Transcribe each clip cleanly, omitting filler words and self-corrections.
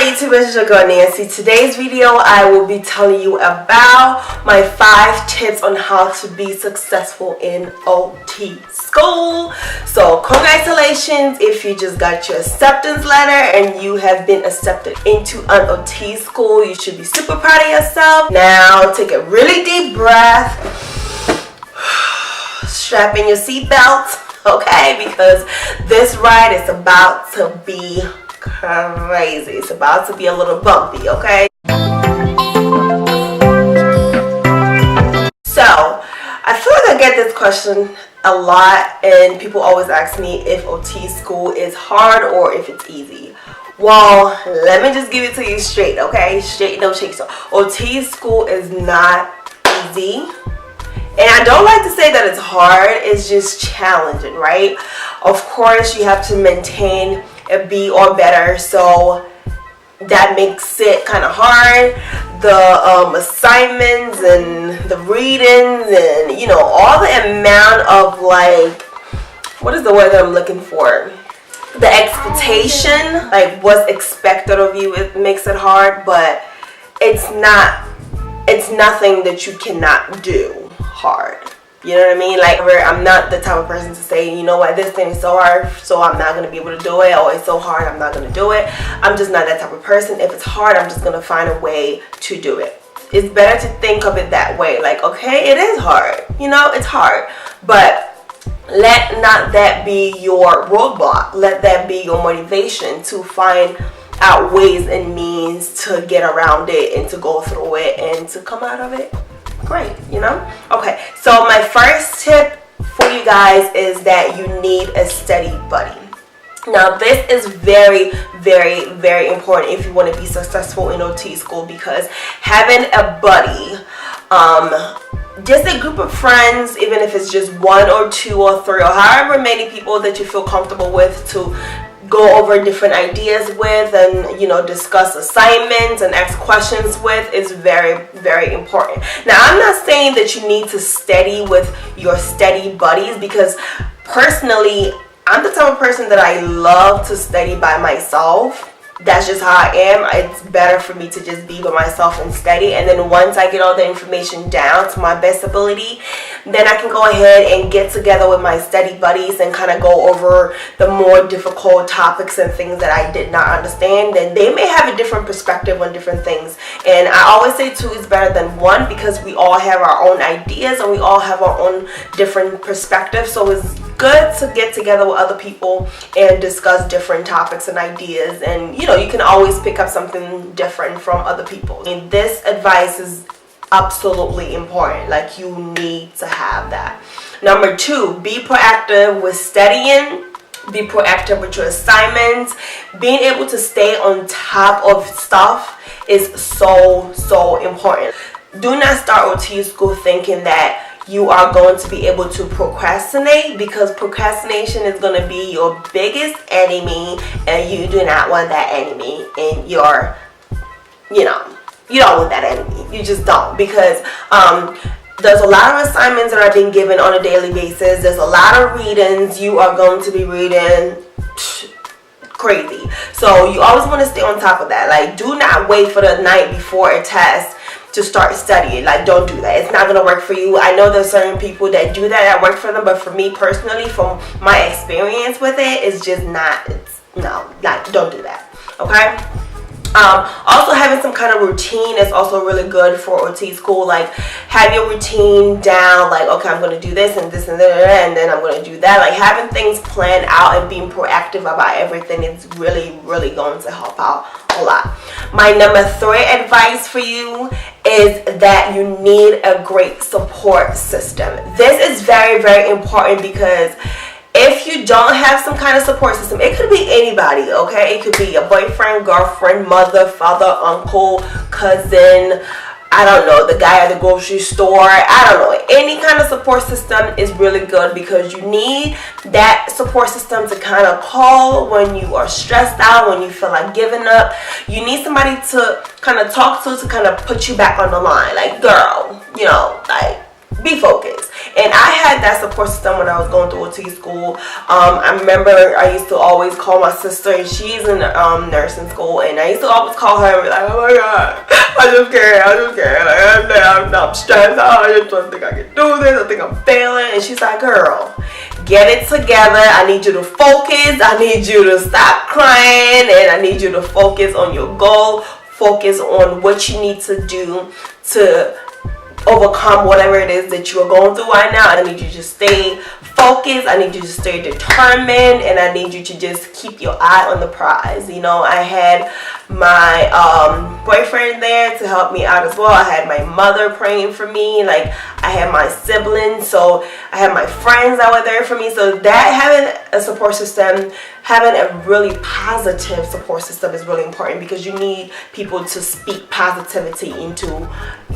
YouTube, it's your girl Nancy. Today's video I will be telling you about my 5 tips on how to be successful in OT school. So congratulations if you just got your acceptance letter and you have been accepted into an OT school. You should be super proud of yourself. Now take a really deep breath, strap in your seatbelt, okay, because this ride is about to be crazy. It's about to be a little bumpy, okay? So I feel like I get this question a lot, and people always ask me if OT school is hard or if it's easy. Well, let me just give it to you straight, okay? Straight, no shake. So OT school is not easy, and I don't like to say that it's hard. It's just challenging, right? Of course, you have to maintain a B or better, so that makes it kind of hard. The assignments and the readings and, you know, all the amount of, like, what is the word that I'm looking for? The expectation, like what's expected of you, it makes it hard, but it's nothing that you cannot do hard. You know what I mean? Like, I'm not the type of person to say, you know what, this thing is so hard, so I'm not going to be able to do it, or it's so hard, I'm not going to do it. I'm just not that type of person. If it's hard, I'm just going to find a way to do it. It's better to think of it that way. Like, okay, it is hard. You know, it's hard. But let not that be your roadblock. Let that be your motivation to find out ways and means to get around it and to go through it and to come out of it great, you know? Okay, so my first tip for you guys is that you need a steady buddy. Now this is very, very, very important if you want to be successful in OT school, because having a buddy, just a group of friends, even if it's just 1 or 2 or 3 or however many people that you feel comfortable with to go over different ideas with, and, you know, discuss assignments and ask questions with, is very, very important. Now I'm not saying that you need to study with your steady buddies, because personally I'm the type of person that I love to study by myself. That's just how I am. It's better for me to just be by myself and study, and then once I get all the information down to my best ability, then I can go ahead and get together with my study buddies and kind of go over the more difficult topics and things that I did not understand. And they may have a different perspective on different things, and I always say 2 is better than 1, because we all have our own ideas and we all have our own different perspectives. So it's good to get together with other people and discuss different topics and ideas, and, you know, you can always pick up something different from other people. And this advice is absolutely important. Like, you need to have that. Number 2, be proactive with studying. Be proactive with your assignments. Being able to stay on top of stuff is so important. Do not start OT school thinking that you are going to be able to procrastinate, because procrastination is going to be your biggest enemy, and you do not want that enemy in your, you know, you don't want that enemy. You just don't, because there's a lot of assignments that are being given on a daily basis. There's a lot of readings. You are going to be reading crazy. So you always want to stay on top of that. Like, do not wait for the night before a test to start studying. Like, don't do that. It's not going to work for you. I know there's certain people that do that work for them, but for me personally, from my experience with it, it's just not, don't do that, okay? Also, having some kind of routine is also really good for OT school. Like, have your routine down, like, okay, I'm going to do this and this and that, and then I'm going to do that. Like, having things planned out and being proactive about everything is really, really going to help out a lot. My number 3 advice for you is that you need a great support system. This is very, very important, because if you don't have some kind of support system, it could be anybody, okay? It could be a boyfriend, girlfriend, mother, father, uncle, cousin, I don't know, the guy at the grocery store, I don't know. Any kind of support system is really good, because you need that support system to kind of call when you are stressed out, when you feel like giving up. You need somebody to kind of talk to kind of put you back on the line. Like, girl, you know, like, be focused. And I had that support system when I was going through OT school. I remember I used to always call my sister, and she's in nursing school, and I used to always call her and be like, oh my God, I just can't, like, I'm stressed out, I just don't think I can do this, I think I'm failing. And she's like, girl, get it together. I need you to focus. I need you to stop crying, and I need you to focus on your goal. Focus on what you need to do to overcome whatever it is that you are going through right now. I need you to stay focused. I need you to stay determined, and I need you to just keep your eye on the prize. You know, I had my boyfriend there to help me out as well. I had my mother praying for me. Like, I had my siblings, so I had my friends that were there for me. So that having a support system, having a really positive support system is really important, because you need people to speak positivity into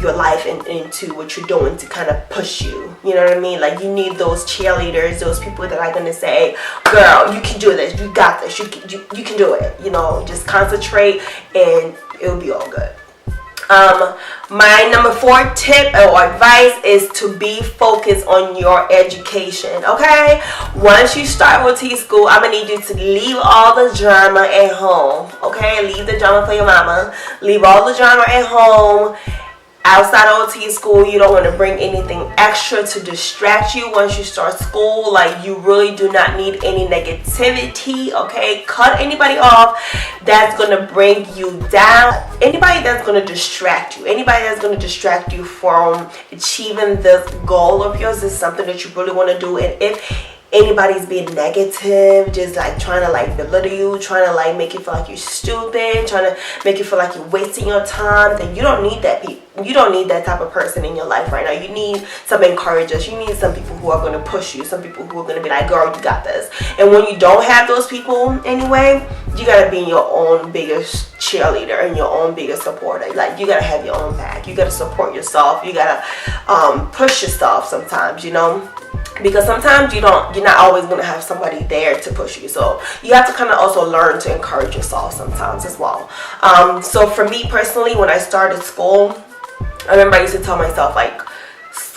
your life and into what you're doing to kind of push you. You know what I mean? Like, you need those cheerleaders, those people that are going to say, girl, you can do this, you got this, you can do it. You know, just concentrate and it'll be all good. My number 4 tip or advice is to be focused on your education. Okay, once you start OT school, I'm gonna need you to leave all the drama at home. Okay, leave the drama for your mama. Leave all the drama at home. Outside of OT school, you don't want to bring anything extra to distract you once you start school. Like, you really do not need any negativity, okay? Cut anybody off that's going to bring you down. Anybody that's going to distract you. Anybody that's going to distract you from achieving this goal of yours is something that you really want to do. And if anybody's being negative, just like trying to like belittle you, trying to like make you feel like you're stupid, trying to make you feel like you're wasting your time, then you don't need that you don't need that type of person in your life right now. You need some encouragers. You need some people who are going to push you, some people who are going to be like, girl, you got this. And when you don't have those people anyway, you got to be your own biggest cheerleader and your own biggest supporter. Like, you got to have your own back. You got to support yourself. You got to push yourself sometimes, you know, because sometimes you're not always going to have somebody there to push you. So you have to kind of also learn to encourage yourself sometimes as well. So for me personally, when I started school, I remember I used to tell myself, like,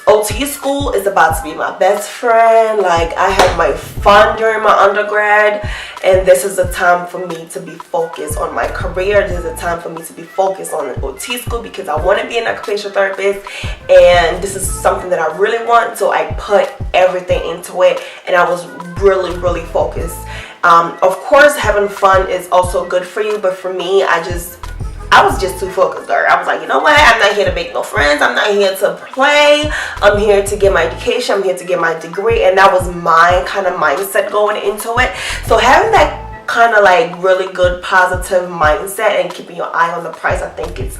OT school is about to be my best friend. Like, I had my fun during my undergrad, and this is a time for me to be focused on my career. This is a time for me to be focused on OT school, because I want to be an occupational therapist, and this is something that I really want. So I put everything into it, and I was really, really focused. Of course, having fun is also good for you, but for me, I was just too focused, girl. I was like, you know what? I'm not here to make no friends. I'm not here to play. I'm here to get my education. I'm here to get my degree. And that was my kind of mindset going into it. So having that kind of like really good positive mindset and keeping your eye on the prize, I think it's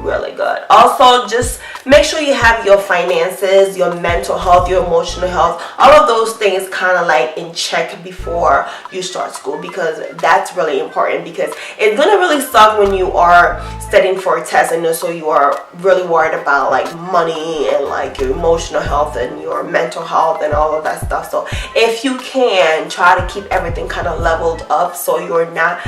really good. Also, just make sure you have your finances, your mental health, your emotional health, all of those things kind of like in check before you start school, because that's really important. Because it's gonna really suck when you are studying for a test, and so you are really worried about like money and like your emotional health and your mental health and all of that stuff. So if you can, try to keep everything kind of leveled up, so you're not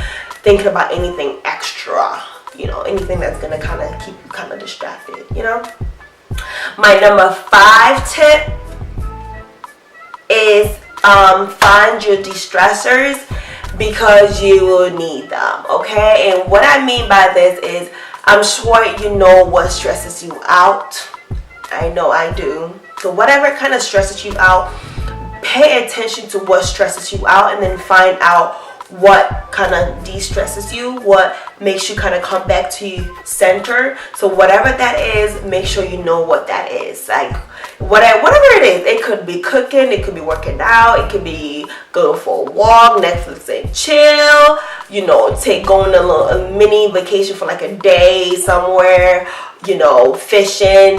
thinking about anything extra, you know, anything that's gonna kind of keep you kind of distracted, you know. My number 5 tip is find your de-stressors, because you will need them, okay? And what I mean by this is, I'm sure you know what stresses you out. I know I do. So whatever kind of stresses you out, pay attention to what stresses you out, and then find out what kind of de-stresses you, what makes you kind of come back to center. So whatever that is, make sure you know what that is. Like, whatever it is, it could be cooking, it could be working out, it could be going for a walk, Netflix and chill, you know, going a mini vacation for like a day somewhere, you know, fishing,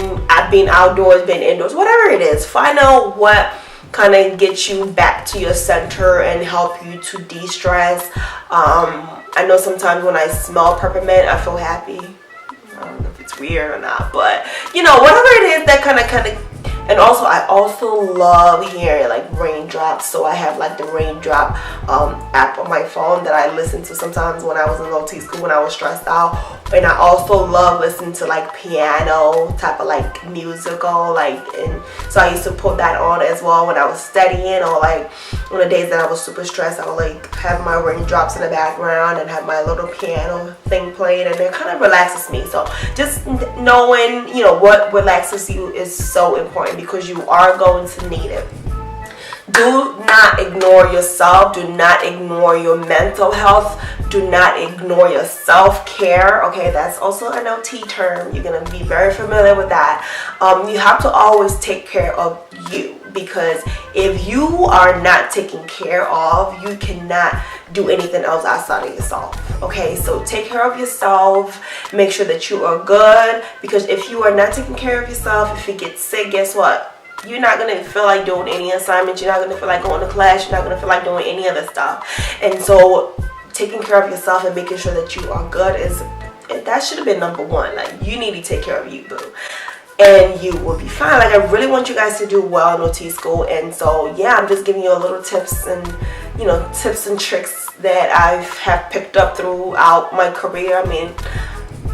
being outdoors, being indoors, whatever it is. Find out what kind of get you back to your center and help you to de-stress. I know sometimes when I smell peppermint, I feel happy. I don't know if it's weird or not, but you know, whatever it is that kind of And also I also love hearing like raindrops, so I have like the raindrop app on my phone that I listen to sometimes when I was in OT school when I was stressed out. And I also love listening to like piano type of like musical, like, and so I used to put that on as well when I was studying, or like on the days that I was super stressed, I would like have my raindrops in the background and have my little piano thing playing, and it kind of relaxes me. So just knowing, you know, what relaxes you is so important, because you are going to need it. Do not ignore yourself. Do not ignore your mental health. Do not ignore your self-care. Okay, that's also an OT term. You're going to be very familiar with that. You have to always take care of you, because if you are not taken care of, you cannot do anything else outside of yourself. Okay, so take care of yourself. Make sure that you are good, because if you are not taking care of yourself, if you get sick, guess what? You're not going to feel like doing any assignments. You're not going to feel like going to class. You're not going to feel like doing any other stuff. And so taking care of yourself and making sure that you are good that should have been number one. Like, you need to take care of you, boo, and you will be fine. Like, I really want you guys to do well in OT school. And so yeah, I'm just giving you a little tips and, you know, tips and tricks that I have picked up throughout my career. I mean,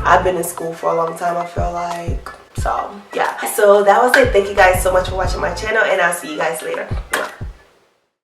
I've been in school for a long time, I feel like. So yeah, so that was it. Thank you guys so much for watching my channel, and I'll see you guys later.